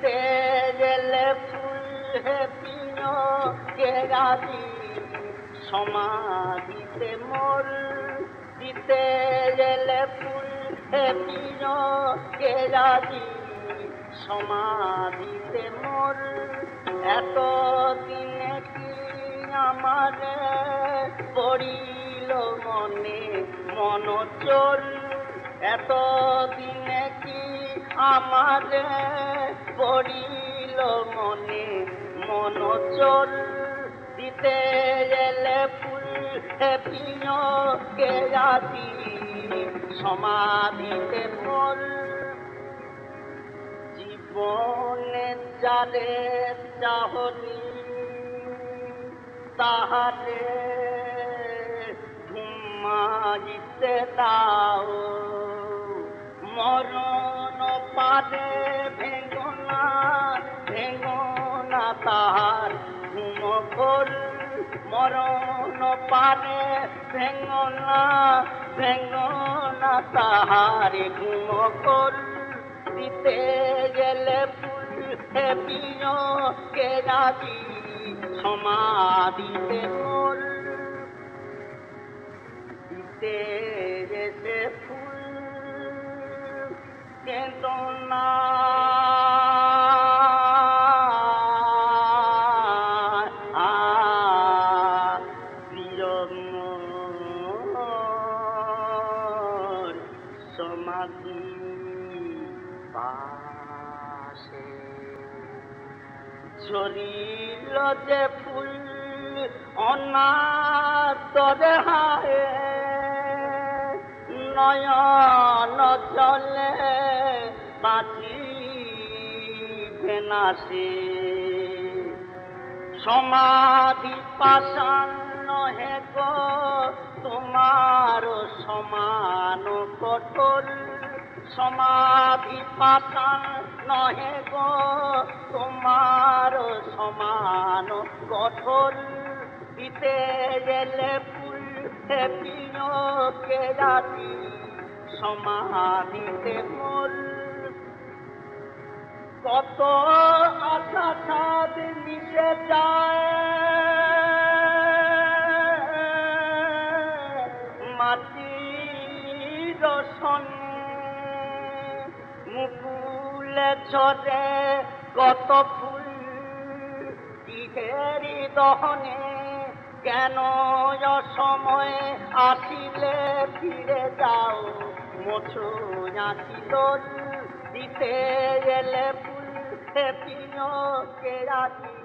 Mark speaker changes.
Speaker 1: দিতে গেলে ফুল হে পিনো কে রাজি সমাধিতে মোর দিতে গেলে ফুল হে পিনো কে রাজি সমাধিতে মোর এত দিনে কি আমারে পড়িল মনে মনচোর এত দিনে কি আমারে পড়িল মনে মনচোর দিতে গেলে ফুল পিনো কে রাজি সমাধিতে মোর জীবনে যারে চাহনি তাহারে ঘুমাইতে দাও মরণ পারে ভেঙ্গনা ভেঙ্গনা তাহার ঘুম ঘোর মরণ পারে ভেঙ্গনা ভেঙ্গনা তাহার ঘুম ঘোর দিতে গেলে ফুল হে পিনো কে রাজি সমাধিতে মোর দিতে গেছে ফুল কেদনা সমাধি পাশে ঝরিল যে ফুল অনাদরে হায় নয়ন জলে বাঁচিবে না সে সমাধি পাষাণ নহে গো তোমার সমান কঠোর সমাধি পাষাণ নহে গো তোমার সমান কঠোর দিতে গেলে ফুল হে পিনো কে রাজি সমাধিতে মোর কত আশা ছাদ মিশে যায় মাটির সনে মুকুলে ঝরে কত ফুল ইহেরি দহনে কেন সময় আসিলে ফিরে যাও মোছো আঁকিল দিতে গেলে ফুল হে পিনো কে রাজি